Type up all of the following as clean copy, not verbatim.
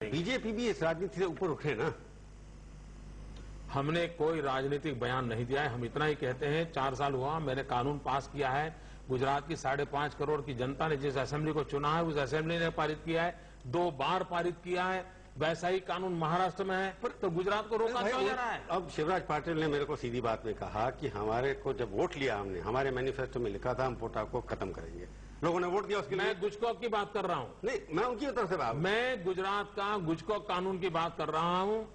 BJP भी इस राजनीति से ऊपर उठे ना। हमने कोई राजनीतिक बयान नहीं दिया है। हम इतना ही कहते हैं 4 साल हुआ मैंने कानून पास किया है। गुजरात की 5.5 करोड़ की जनता ने जिस असेंबली को चुना है उस असेंबली ने पारित किया है, 2 बार पारित किया है। वैसा ही कानून महाराष्ट्र में है, तो गुजरात को रोका क्यों जा रहा है? अब शिवराज पाटिल ने मेरे को सीधी बात में कहा कि हमारे को जब वोट लिया हमने, हमारे मैनिफेस्टो में लिखा था हम पोटा को खत्म करेंगे। लोगों ने वोट दिया उसके लिए। मैं गुजकोक की बात कर रहा हूँ। नहीं, मैं उनकी तरफ से बात। मैं गुजरात का गुजकोक कानून की बात कर रहा हूँ।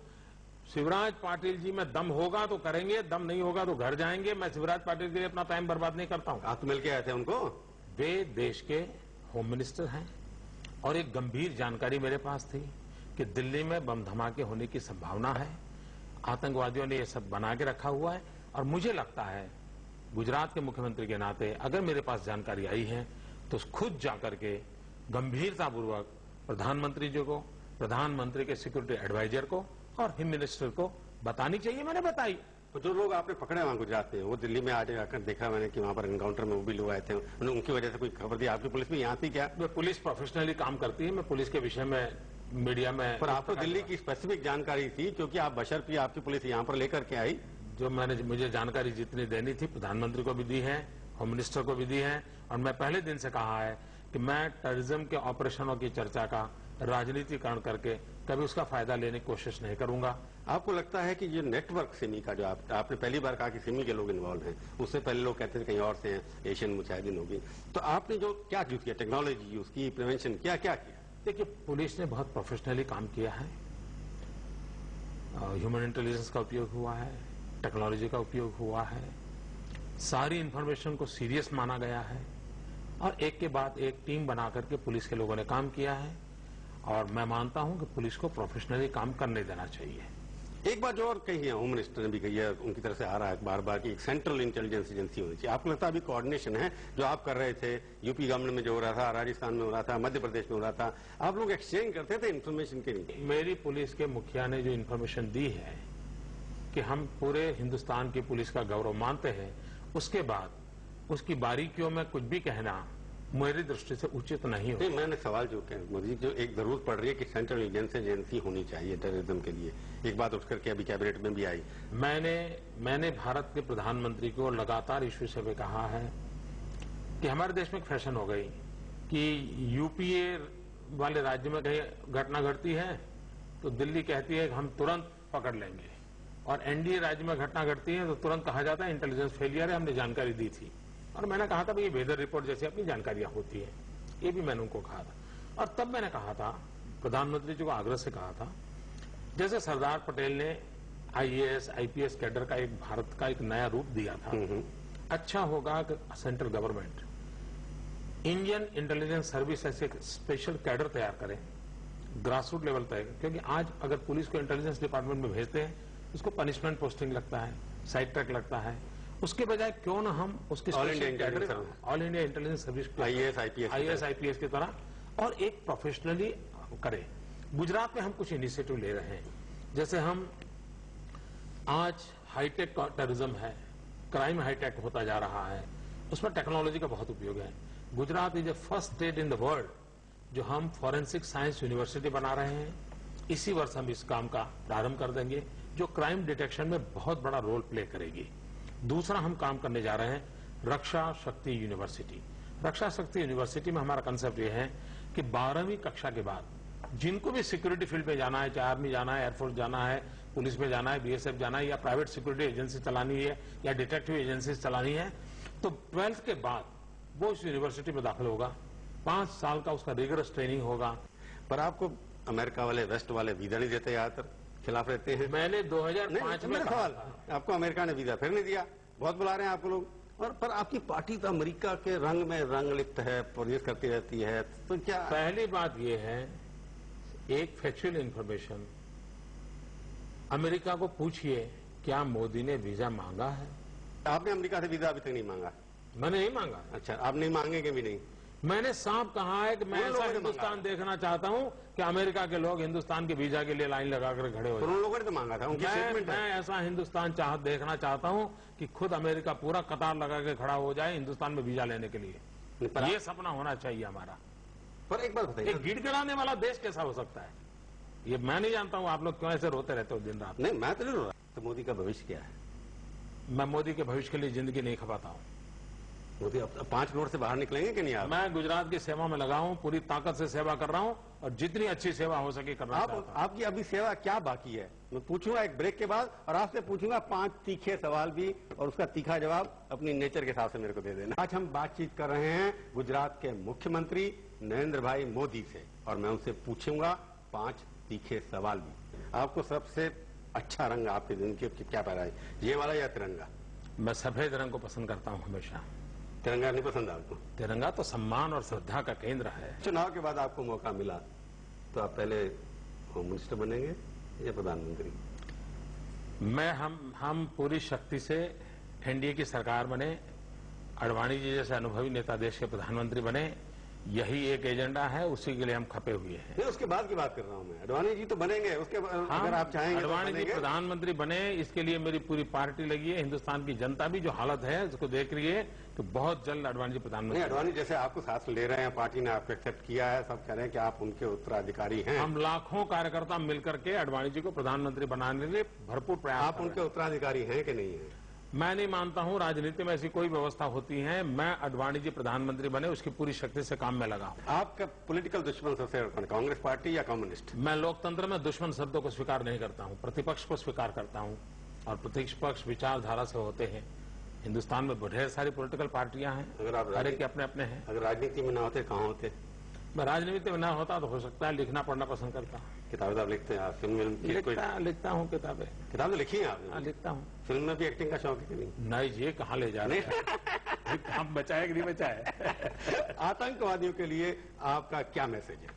शिवराज पाटिल जी में दम होगा तो करेंगे, दम नहीं होगा तो घर जाएंगे। मैं शिवराज पाटिल के लिए अपना टाइम बर्बाद नहीं करता हूँ। आप तो मिलके आए थे उनको। वे देश के होम मिनिस्टर हैं और एक गंभीर जानकारी मेरे पास थी कि दिल्ली में बम धमाके होने की संभावना है। आतंकवादियों ने ये सब बना के रखा हुआ है और मुझे लगता है गुजरात के मुख्यमंत्री के नाते अगर मेरे पास जानकारी आई है तो खुद जाकर के गंभीरतापूर्वक प्रधानमंत्री जी को, प्रधानमंत्री के सिक्योरिटी एडवाइजर को और होम मिनिस्टर को बतानी चाहिए। मैंने बताई। तो जो लोग आपने पकड़े वहां गुजरात में, वो दिल्ली में आज आकर देखा मैंने कि वहां पर एनकाउंटर में वो भी लोग आए थे, उनकी वजह से कोई खबर दी? आपकी पुलिस भी यहाँ थी क्या? पुलिस प्रोफेशनली काम करती है। मैं पुलिस के विषय में मीडिया में। पर आपको दिल्ली की स्पेसिफिक जानकारी थी क्योंकि आप बशर्ते आपकी पुलिस यहाँ पर लेकर के आई। जो मुझे जानकारी जितनी देनी थी प्रधानमंत्री को भी दी है, होम मिनिस्टर को भी दी है और मैं पहले दिन से कहा है कि मैं टेररिज्म के ऑपरेशनों की चर्चा का राजनीतिकरण करके कभी उसका फायदा लेने की कोशिश नहीं करूंगा। आपको लगता है कि ये नेटवर्क सिमी का जो आपने पहली बार कहा कि सिमी के लोग इन्वॉल्व हैं, उससे पहले लोग कहते थे कहीं और से हैं, एशियन मुजाहिदीन होगी, तो आपने जो क्या यूज किया, टेक्नोलॉजी यूज की, प्रिवेंशन क्या क्या किया? देखिए, पुलिस ने बहुत प्रोफेशनली काम किया है। ह्यूमन इंटेलिजेंस का उपयोग हुआ है, टेक्नोलॉजी का उपयोग हुआ है, सारी इंफॉर्मेशन को सीरियस माना गया है और एक के बाद एक टीम बना करके पुलिस के लोगों ने काम किया है और मैं मानता हूं कि पुलिस को प्रोफेशनली काम करने देना चाहिए। एक बात जो और कही है, होम मिनिस्टर ने भी कही है, उनकी तरफ से आ रहा है बार बार कि एक सेंट्रल इंटेलिजेंस एजेंसी होनी चाहिए। आपको लगता है अभी कोऑर्डिनेशन है जो आप कर रहे थे, यूपी गवर्नमेंट में जो हो रहा था, राजस्थान में हो रहा था, मध्य प्रदेश में हो रहा था, आप लोग एक्सचेंज करते थे इन्फॉर्मेशन के लिए? मेरी पुलिस के मुखिया ने जो इन्फॉर्मेशन दी है कि हम पूरे हिंदुस्तान की पुलिस का गौरव मानते हैं, उसके बाद उसकी बारीकियों में कुछ भी कहना मेरी दृष्टि से उचित नहीं होगा। मैंने सवाल जो मोदी जो एक जरूरत पड़ रही है कि सेंट्रल इंटेलिजेंस एजेंसी होनी चाहिए टेररिज्म के लिए, एक बात उठ करके अभी कैबिनेट में भी आई। मैंने भारत के प्रधानमंत्री को लगातार इस विषय पे कहा है कि हमारे देश में एक फैशन हो गई कि यूपीए वाले राज्य में कहीं घटना घटती है तो दिल्ली कहती है कि हम तुरंत पकड़ लेंगे और एनडीए राज्य में घटना घटती है तो तुरंत कहा जाता है इंटेलिजेंस फेलियर है, हमने जानकारी दी थी। और मैंने कहा था भाई ये वेदर रिपोर्ट जैसी अपनी जानकारियां होती है, ये भी मैंने उनको कहा था। और तब मैंने कहा था, प्रधानमंत्री जी को आग्रह से कहा था, जैसे सरदार पटेल ने आईएएस आईपीएस कैडर का एक भारत का एक नया रूप दिया था, अच्छा होगा कि central government Indian intelligence service ऐसे स्पेशल कैडर तैयार करें, ग्रास रूट लेवल तक। क्योंकि आज अगर पुलिस को इंटेलिजेंस डिपार्टमेंट में भेजते हैं उसको पनिशमेंट पोस्टिंग लगता है, साइड ट्रैक लगता है, उसके बजाय क्यों ना हम उसके all India intelligence service IAS IPS की तरह और एक प्रोफेशनली करें। गुजरात में हम कुछ इनिशिएटिव ले रहे हैं, जैसे हम आज हाईटेक टेररिज्म है, क्राइम हाईटेक होता जा रहा है, उसमें टेक्नोलॉजी का बहुत उपयोग है। Gujarat is the first state in the world जो हम फॉरेंसिक साइंस यूनिवर्सिटी बना रहे हैं। इसी वर्ष हम इस काम का प्रारंभ कर देंगे जो क्राइम डिटेक्शन में बहुत बड़ा रोल प्ले करेगी। दूसरा हम काम करने जा रहे हैं रक्षा शक्ति यूनिवर्सिटी। रक्षा शक्ति यूनिवर्सिटी में हमारा कंसेप्ट ये है कि 12वीं कक्षा के बाद जिनको भी सिक्योरिटी फील्ड में जाना है, चाहे आर्मी जाना है, एयरफोर्स जाना है, पुलिस में जाना है, बीएसएफ जाना है या प्राइवेट सिक्योरिटी एजेंसी चलानी है या डिटेक्टिव एजेंसी चलानी है, तो 12th के बाद वो उस यूनिवर्सिटी में दाखिल होगा। 5 साल का उसका रिगरस ट्रेनिंग होगा। पर आपको अमेरिका वाले, वेस्ट वाले वीजा नहीं देते, ज्यादातर खिलाफ रहते हैं। मैंने 2005 में कहा था, आपको अमेरिका ने वीजा फिर नहीं दिया, बहुत बुला रहे हैं आपको लोग। और पर आपकी पार्टी तो अमेरिका के रंग में रंग लिप्त है, प्रवेश करती रहती है, तो क्या? पहली बात यह है, एक फैक्चुअल इंफॉर्मेशन, अमेरिका को पूछिए क्या मोदी ने वीजा मांगा है? आपने अमेरिका से वीजा अभी तक नहीं मांगा? मैंने नहीं मांगा। अच्छा, आप नहीं मांगेंगे भी नहीं? मैंने साफ कहा है कि मैं ऐसा हिंदुस्तान देखना चाहता हूं कि अमेरिका के लोग हिंदुस्तान के वीजा के लिए लाइन लगाकर खड़े हो जाएं। उन लोगों ने तो मांगा था, उनकी स्टेटमेंट है। मैं ऐसा हिंदुस्तान देखना चाहता हूं कि खुद अमेरिका पूरा कतार लगा के खड़ा हो जाए हिंदुस्तान में वीजा लेने के लिए। ये सपना होना चाहिए हमारा। पर एक बात बताइए, गिड़गिड़ाने वाला देश कैसा हो सकता है? ये मैं नहीं जानता हूं आप लोग क्यों ऐसे रोते रहते हो दिन रात। नहीं, मैं तो नहीं रो रहा। तो मोदी का भविष्य क्या है? मैं मोदी के भविष्य के लिए जिंदगी नहीं खपाता हूं। मोदी अब 5 करोड़ से बाहर निकलेंगे कि नहीं आप? मैं गुजरात की सेवा में लगा हूं, पूरी ताकत से सेवा कर रहा हूं और जितनी अच्छी सेवा हो सके करना चाहता हूं। आपकी अभी सेवा क्या बाकी है? मैं पूछूंगा एक ब्रेक के बाद, और आपसे पूछूंगा 5 तीखे सवाल भी, और उसका तीखा जवाब अपनी नेचर के हिसाब से मेरे को दे देना। आज हम बातचीत कर रहे हैं गुजरात के मुख्यमंत्री नरेंद्र भाई मोदी से, और मैं उनसे पूछूंगा 5 तीखे सवाल भी। आपको सबसे अच्छा रंग आपकी जिंदगी की क्या पैदा है, ये वाला या तिरंगा? मैं सफेद रंग को पसंद करता हूं हमेशा। तिरंगा नहीं पसंद आपको? तिरंगा तो सम्मान और श्रद्धा का केंद्र है। चुनाव के बाद आपको मौका मिला तो आप पहले होम मिनिस्टर बनेंगे या प्रधानमंत्री? हम पूरी शक्ति से एनडीए की सरकार बने, आडवाणी जी जैसे अनुभवी नेता देश के प्रधानमंत्री बने, यही एक एजेंडा है, उसी के लिए हम खपे हुए हैं। नहीं, उसके बाद की बात कर रहा हूं मैं। आडवाणी जी तो बनेंगे, उसके अगर आप चाहेंगे आडवाणी जी प्रधानमंत्री बने, इसके लिए मेरी पूरी पार्टी लगी है। हिंदुस्तान की जनता भी जो हालत है उसको देख रही है कि बहुत जल्द आडवाणी जी प्रधानमंत्री। आडवाणी जैसे आपको साथ ले रहे हैं, पार्टी ने आपको एक्सेप्ट किया है, सब कह रहे हैं कि आप उनके उत्तराधिकारी हैं। हम लाखों कार्यकर्ता मिलकर के आडवाणी जी को प्रधानमंत्री बनाने के लिए भरपूर प्रयास। आप उनके उत्तराधिकारी हैं कि नहीं है? मैं नहीं मानता हूं राजनीति में ऐसी कोई व्यवस्था होती है। मैं आडवाणी जी प्रधानमंत्री बने उसकी पूरी शक्ति से काम में लगा हूं। आपका पॉलिटिकल दुश्मन सबसे कांग्रेस पार्टी या कम्युनिस्ट? मैं लोकतंत्र में दुश्मन शब्दों को स्वीकार नहीं करता हूं, प्रतिपक्ष को स्वीकार करता हूं, और प्रतिपक्ष विचारधारा से होते हैं। हिंदुस्तान में ढेर सारी पॉलिटिकल पार्टियां हैं, अगर आप हर एक के अपने अपने हैं। अगर राजनीति में ना होते कहाँ होते? मैं राजनीति में ना होता तो हो सकता है लिखना पढ़ना पसंद करता हूँ। किताब लिखते हैं आप? फिल्म लिखता हूँ किताबें। किताब तो लिखी है आपने? लिखता हूँ। फिल्म में भी एक्टिंग का शौक है कि नहीं? नहीं, ये कहाँ ले जा रहे हैं? काम बचा है कि नहीं बचा है? आतंकवादियों के लिए आपका क्या मैसेज है?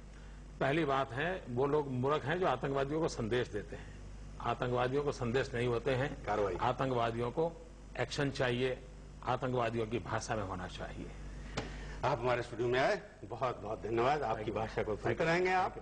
पहली बात है, वो लोग मूर्ख हैं जो आतंकवादियों को संदेश देते हैं। आतंकवादियों को संदेश नहीं होते हैं, कार्रवाई। आतंकवादियों को एक्शन चाहिए, आतंकवादियों की भाषा में होना चाहिए। आप हमारे स्टूडियो में आए, बहुत बहुत धन्यवाद। आपकी भाषा को सुनते रहेंगे आप।